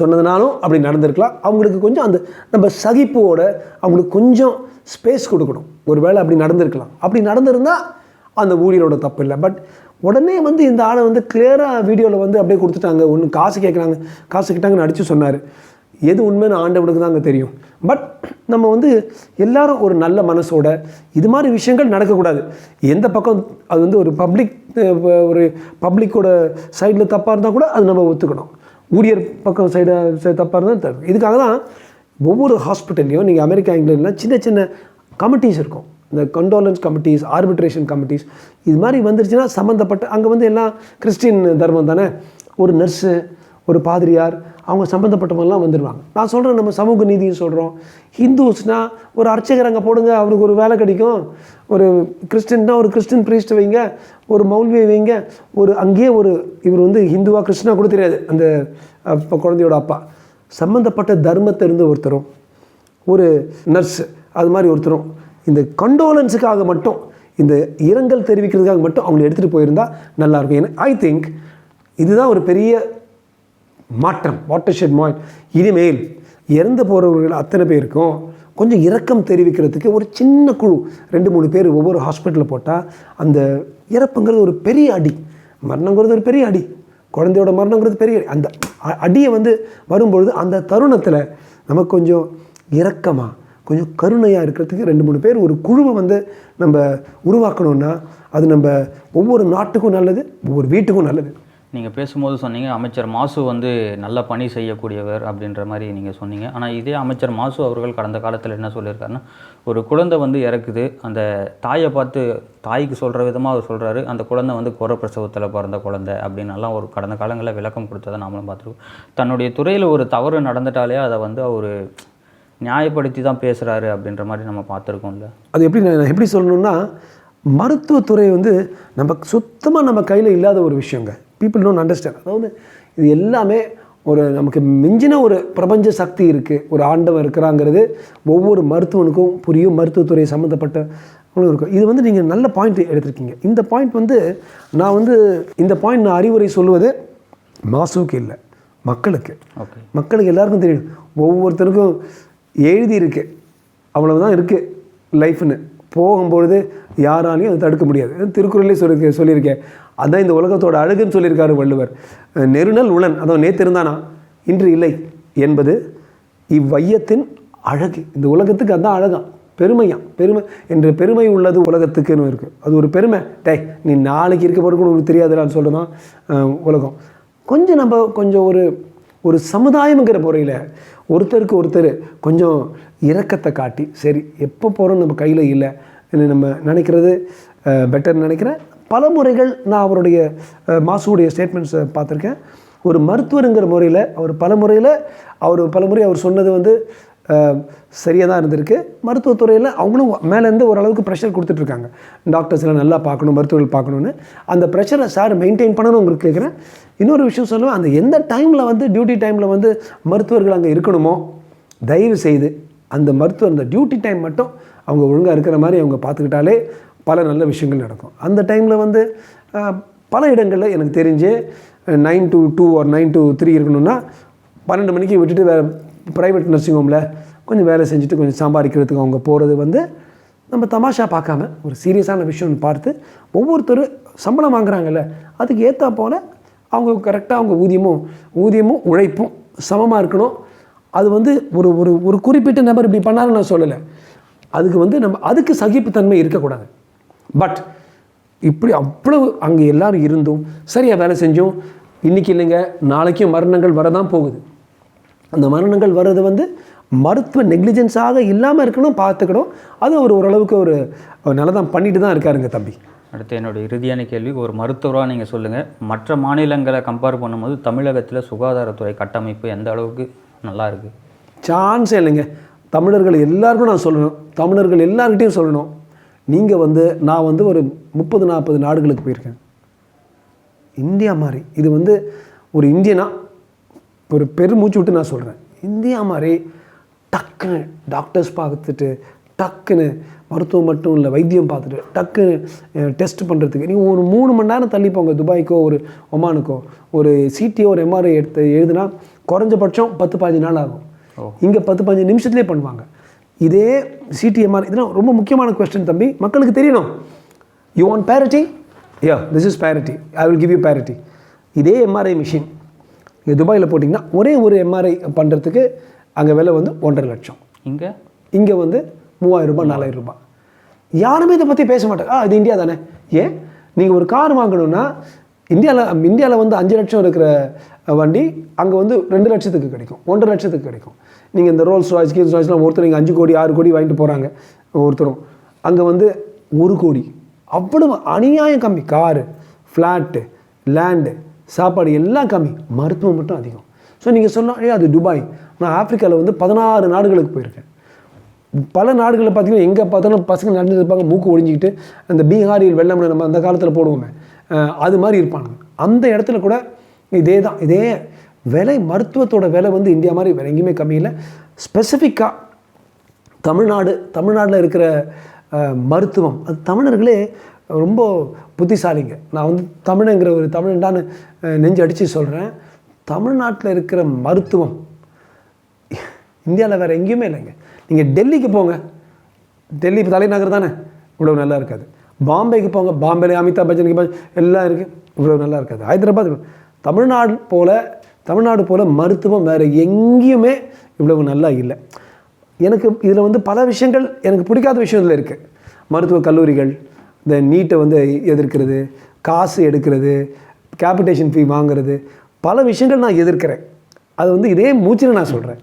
சொன்னதுனாலும் அப்படி நடந்திருக்கலாம். அவங்களுக்கு கொஞ்சம் அந்த நம்ம சகிப்போட அவங்களுக்கு கொஞ்சம் ஸ்பேஸ் கொடுக்கணும். ஒரு வேளை அப்படி நடந்திருக்கலாம். அப்படி நடந்திருந்தால் அந்த ஊழியரோட தப்பு இல்லை. பட் உடனே வந்து இந்த ஆளை வந்து கிளியராக வீடியோவில் வந்து அப்படியே கொடுத்துட்டாங்க. ஒன்று காசு கேட்டாங்கன்னு அடித்து சொன்னார். எது உண்மைன்னு ஆண்டவனுக்கு தாங்க தெரியும். பட் நம்ம வந்து எல்லாரும் ஒரு நல்ல மனசோட இது மாதிரி விஷயங்கள் நடக்கக்கூடாது. எந்த பக்கம் அது வந்து ஒரு பப்ளிக்கோட சைடில் தப்பாக இருந்தால் கூட அது நம்ம ஒத்துக்கணும். ஊழியர் பக்கம் தப்பாக இருந்தால் இதுக்காக தான் ஒவ்வொரு ஹாஸ்பிட்டல்லையும் நீங்கள் அமெரிக்கா இங்கிலாந்துலாம் சின்ன சின்ன கமிட்டிஸ் இருக்கும். இந்த கண்டோலன்ஸ் கமிட்டிஸ், ஆர்பிட்ரேஷன் கமிட்டிஸ், இது மாதிரி வந்துருச்சுன்னா சம்மந்தப்பட்ட அங்கே வந்து எல்லாம் கிறிஸ்டின் தர்மம் தானே. ஒரு நர்ஸு, ஒரு பாதிரியார், அவங்க சம்மந்தப்பட்டவங்கலாம் வந்துடுவாங்க. நான் சொல்கிறேன், நம்ம சமூக நீதியும் சொல்கிறோம். ஹிந்துஸ்னால் ஒரு அர்ச்சகர் அங்கே போடுங்க, அவருக்கு ஒரு வேலை கிடைக்கும். ஒரு கிறிஸ்டின்னா ஒரு கிறிஸ்டின் ப்ரீஸ்ட் வைங்க, ஒரு மௌல்வியை வைங்க. அங்கேயே இவர் வந்து ஹிந்துவா கிறிஸ்டினா கூட தெரியாது அந்த குழந்தையோட அப்பா. சம்மந்தப்பட்ட தர்மத்தை இருந்து ஒருத்தரும், ஒரு நர்ஸு, அது மாதிரி ஒருத்தரும் இந்த கண்டோலன்ஸுக்காக மட்டும், இந்த இரங்கல் தெரிவிக்கிறதுக்காக மட்டும் அவங்களை எடுத்துகிட்டு போயிருந்தால் நல்லாயிருக்கும். ஏன்னா ஐ திங்க் இதுதான் ஒரு பெரிய மாற்றம், வாட்டர்ஷெட் மாயிண்ட். இனிமேல் இறந்து போகிறவர்கள் அத்தனை பேருக்கும் கொஞ்சம் இரக்கம் தெரிவிக்கிறதுக்கு ஒரு சின்ன குழு 2-3 பேர் ஒவ்வொரு ஹாஸ்பிட்டலில் போட்டால், அந்த இறப்புங்கிறது ஒரு பெரிய அடி, மரணங்கிறது ஒரு பெரிய அடி, குழந்தையோட மரணங்கிறது பெரிய அடி. அந்த அடியை வந்து வரும்பொழுது அந்த தருணத்தில் நமக்கு கொஞ்சம் இரக்கமாக, கொஞ்சம் கருணையாக இருக்கிறதுக்கு 2-3 பேர் ஒரு குழுவை வந்து நம்ம உருவாக்கணும்னா, அது நம்ம ஒவ்வொரு நாட்டுக்கும் நல்லது, ஒவ்வொரு வீட்டுக்கும் நல்லது. நீங்கள் பேசும்போது சொன்னீங்க, அமைச்சர் மாசு வந்து நல்ல பணி செய்யக்கூடியவர் அப்படின்ற மாதிரி நீங்கள் சொன்னீங்க. ஆனால் இதே அமைச்சர் மாசு அவர்கள் கடந்த காலத்தில் என்ன சொல்லியிருக்காருன்னா, ஒரு குழந்தை வந்து இறக்குது, அந்த தாயை பார்த்து தாய்க்கு சொல்கிற விதமாக அவர் சொல்கிறாரு, அந்த குழந்தை வந்து பிரசவத்தில் பிறந்த குழந்தை அப்படின்னலாம் ஒரு கடந்த காலங்களில் விளக்கம் கொடுத்ததை நாமளும் பார்த்துருக்கோம். தன்னுடைய துறையில் ஒரு தவறு நடந்துட்டாலே அதை வந்து அவர் நியாயப்படுத்தி தான் பேசுகிறாரு அப்படின்ற மாதிரி நம்ம பார்த்துருக்கோம்ல. அது எப்படி நான் எப்படி சொல்லணும்னா, மருத்துவத்துறை வந்து சுத்தமாக நம்ம கையில் இல்லாத ஒரு விஷயங்க. People don't understand. அதாவது இது எல்லாமே நமக்கு மிஞ்சின ஒரு பிரபஞ்ச சக்தி இருக்குது, ஒரு ஆண்டவன் இருக்கிறாங்கிறது ஒவ்வொரு மருத்துவனுக்கும் புரியும், மருத்துவத்துறை சம்மந்தப்பட்டவங்களும் இருக்கும். இது வந்து நீங்கள் நல்ல பாயிண்ட் எடுத்திருக்கீங்க. இந்த பாயிண்ட் வந்து நான் அறிவுரை சொல்லுவது மாசுவுக்கு இல்லை, மக்களுக்கு. மக்களுக்கு எல்லாருக்கும் தெரியும், ஒவ்வொருத்தருக்கும் எழுதியிருக்கு, அவ்வளவுதான் இருக்குது லைஃப்னு. போகும்பொழுது யாராலையும் அதை தடுக்க முடியாது. திருக்குறளே சொல்லியிருக்கேன். அதான் இந்த உலகத்தோட அழகுன்னு சொல்லியிருக்காரு வள்ளுவர். நெருநல் உளன், அதான் நேற்று இருந்தானா இன்று இல்லை என்பது இவ்வையத்தின் அழகு. இந்த உலகத்துக்கு அதுதான் அழகாம், பெருமை என்ற பெருமை உள்ளது உலகத்துக்குன்னு இருக்குது. அது ஒரு பெருமை. நீ நாளைக்கு இருக்க போகிறதுக்கு உனக்கு தெரியாதுலான்னு சொல்கிறதான் உலகம். கொஞ்சம் ஒரு சமுதாயம்ங்கிற முறையில் ஒருத்தருக்கு ஒருத்தர் கொஞ்சம் இரக்கத்தை காட்டி, சரி எப்போ போகிறோம் நம்ம கையில் இல்லை நம்ம நினைக்கிறது பெட்டர்னு நினைக்கிறேன். பல முறைகள் நான் அவருடைய மாசுடைய ஸ்டேட்மெண்ட்ஸை பார்த்துருக்கேன். ஒரு மருத்துவருங்கிற முறையில் அவர் பல முறை அவர் சொன்னது வந்து சரியாக தான் இருந்திருக்கு. மருத்துவத்துறையில் அவங்களும் மேலேருந்து ஓரளவுக்கு ப்ரெஷர் கொடுத்துட்ருக்காங்க, டாக்டர்ஸ்லாம் நல்லா பார்க்கணும், மருத்துவர்கள் பார்க்கணுன்னு. அந்த ப்ரெஷரை சார் மெயின்டைன் பண்ணணும் உங்களுக்கு கேட்குறேன். இன்னொரு விஷயம் சொல்லுவேன், அந்த எந்த டைமில் வந்து டியூட்டி டைமில் வந்து மருத்துவர்கள் அங்கே இருக்கணுமோ, தயவு செய்து அந்த டியூட்டி டைம் மட்டும் அவங்க ஒழுங்காக இருக்கிற மாதிரி அவங்க பார்த்துக்கிட்டாலே பல நல்ல விஷயங்கள் நடக்கும். அந்த டைமில் வந்து பல இடங்களில் எனக்கு தெரிஞ்சு 9 to 2 or 9 to 3 இருக்கணும்னா 12 மணிக்கு விட்டுட்டு வேறு ப்ரைவேட் நர்சிங் ஹோமில் கொஞ்சம் வேலை செஞ்சுட்டு கொஞ்சம் சம்பாதிக்கிறதுக்கு அவங்க போகிறது வந்து நம்ம தமாஷா பார்க்காம ஒரு சீரியஸான விஷயம்னு பார்த்து, ஒவ்வொருத்தரும் சம்பளம் வாங்குறாங்கல்ல, அதுக்கு ஏற்றா போல் அவங்க கரெக்டாக அவங்க ஊதியமும் உழைப்பும் சமமாக இருக்கணும். அது வந்து ஒரு குறிப்பிட்ட நபர் இப்படி பண்ணாருன்னு நான் சொல்லலை. அதுக்கு வந்து அதுக்கு சகிப்புத்தன்மை இருக்கக்கூடாது. பட் இப்படி அவ்வளவு அங்கே எல்லோரும் இருந்தும் சரியாக வேலை செஞ்சோம், இன்றைக்கி இல்லைங்க நாளைக்கும் மரணங்கள் வரதான் போகுது. அந்த மரணங்கள் வர்றது வந்து மருத்துவ நெக்லிஜென்ஸாக இல்லாமல் இருக்கணும், பார்த்துக்கணும். அது ஓரளவுக்கு ஒரு நல்லதான் பண்ணிட்டு தான் இருக்காருங்க தம்பி. அடுத்து என்னோடய இறுதியான கேள்வி, ஒரு மருத்துவராக நீங்கள் சொல்லுங்கள், மற்ற மாநிலங்களை கம்பேர் பண்ணும்போது தமிழகத்தில் சுகாதாரத்துறை கட்டமைப்பு எந்த அளவுக்கு நல்லா இருக்குது? சான்ஸே இல்லைங்க. தமிழர்கள் எல்லாருக்கும் நான் சொல்லணும், தமிழர்கள் எல்லார்கிட்டையும் சொல்லணும், நீங்கள் வந்து நான் வந்து ஒரு 30-40 நாடுகளுக்கு போயிருக்கேன். இந்தியா மாதிரி இது வந்து ஒரு இந்தியனா ஒரு பெருமூச்சு விட்டு நான் சொல்கிறேன், இந்தியா மாதிரி டக்குன்னு டாக்டர்ஸ் பார்த்துட்டு, டக்குன்னு மருத்துவம் மட்டும் இல்லை வைத்தியம் பார்த்துட்டு, டக்குன்னு டெஸ்ட் பண்ணுறதுக்கு நீங்கள் ஒரு 3 மணி நேரம் தள்ளி போங்க. துபாய்க்கோ ஒரு ஒமானுக்கோ ஒரு சிடிஓ ஒரு எம்ஆர்ஐ எழுதுனா குறைஞ்சபட்சம் 10-15 நாள் ஆகும். இங்கே 10-15 நிமிஷத்துலேயே பண்ணுவாங்க. இதே சிடிஎம்ஆர், இதெல்லாம் ரொம்ப முக்கியமான கொஸ்டின் தம்பி, மக்களுக்கு தெரியணும். You want parity? This is parity, I will give you parity. இதே எம்ஆர்ஐ மிஷின் இங்கே துபாயில் போட்டிங்கன்னா ஒரே ஒரு எம்ஆர்ஐ பண்ணுறதுக்கு அங்கே விலை வந்து 1.5 லட்சம். இங்கே வந்து 3000 ரூபாய் 4000 ரூபாய். யாருமே இதை பற்றி பேச மாட்டாங்க. இது இந்தியா தானே. ஏன் நீங்கள் ஒரு கார் வாங்கணுன்னா இந்தியாவில் வந்து 5 லட்சம் இருக்கிற வண்டி அங்கே வந்து 2 லட்சத்துக்கு கிடைக்கும், 1.5 லட்சத்துக்கு கிடைக்கும். நீங்கள் இந்த ரோல்ஸ் ராய்ஸ் கீல்ஸ் ராய்ஸ்லாம் ஒருத்தர் இங்கே 5 கோடி 6 கோடி வாங்கிட்டு போகிறாங்க ஒருத்தரும், அங்கே வந்து 1 கோடி. அவ்வளவு அநியாயம் கம்மி. காரு, ஃப்ளாட்டு, லேண்டு, சாப்பாடு எல்லாம் கம்மி, மருத்துவம் மட்டும் அதிகம். ஸோ நீங்கள் சொன்னால் அது துபாய். நான் ஆப்பிரிக்காவில் வந்து 16 நாடுகளுக்கு போயிருக்கேன். பல நாடுகளில் பார்த்தீங்கன்னா எங்கே பார்த்தாலும் பசங்க நடந்துட்டு இருப்பாங்க, மூக்கு ஒழிஞ்சிக்கிட்டு, அந்த பீகாரில் வெள்ளம்னு நம்ம அந்த காலத்தில் போடுவோமே அது மாதிரி இருப்பாங்க. அந்த இடத்துல கூட இதே தான், இதே விலை, மருத்துவத்தோட விலை வந்து இந்தியா மாதிரி வேறு எங்கேயுமே கம்மி இல்லை. ஸ்பெசிஃபிக்காக தமிழ்நாட்டில் இருக்கிற மருத்துவம், அது தமிழர்களே ரொம்ப புத்திசாலிங்க. நான் வந்து தமிழங்கிற ஒரு தமிழன்டான்னு நெஞ்சு அடித்து சொல்கிறேன். தமிழ்நாட்டில் இருக்கிற மருத்துவம் இந்தியாவில் வேறு எங்கேயுமே இல்லைங்க. நீங்கள் டெல்லிக்கு போங்க, டெல்லி தலைநகர் தானே, இவ்வளோ நல்லா இருக்காது. பாம்பேக்கு போங்க, பாம்பேல அமிதாப் பச்சனுக்கு எல்லாம் இருக்குது, இவ்வளோ நல்லா இருக்காது. ஹைதராபாத், தமிழ்நாடு போல் மருத்துவம் வேறு எங்கேயுமே இவ்வளவு நல்லா இல்லை. எனக்கு இதில் வந்து பல விஷயங்கள் எனக்கு பிடிக்காத விஷயம் இதில் இருக்குது. மருத்துவக் கல்லூரிகள், இந்த நீட்டை வந்து எதிர்க்கிறது, காசு எடுக்கிறது, கேபிட்டேஷன் ஃபீ வாங்குறது, பல விஷயங்கள் நான் எதிர்க்கிறேன். அது வந்து இதே மூச்சில் நான் சொல்கிறேன்.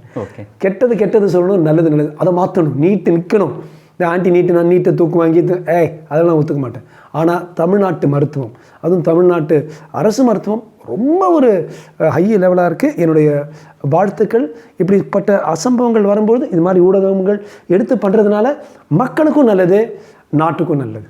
கெட்டது சொல்லணும், நல்லது அதை மாற்றணும். நீட்டு நிற்கணும். இந்த ஆன்டி நீட்டு, நான் நீட்டை தூக்கு வாங்கி அதெல்லாம் நான் ஒத்துக்க மாட்டேன். ஆனால் தமிழ்நாட்டு மருத்துவம், அதுவும் தமிழ்நாட்டு அரசு மருத்துவம் ரொம்ப ஒரு ஹை லெவலாக இருக்குது. என்னுடைய வாழ்த்துக்கள். இப்படிப்பட்ட அசம்பவங்கள் வரும்போது இது மாதிரி ஊடகங்கள் எடுத்து பண்ணுறதுனால மக்களுக்கும் நல்லது, நாட்டுக்கும் நல்லது.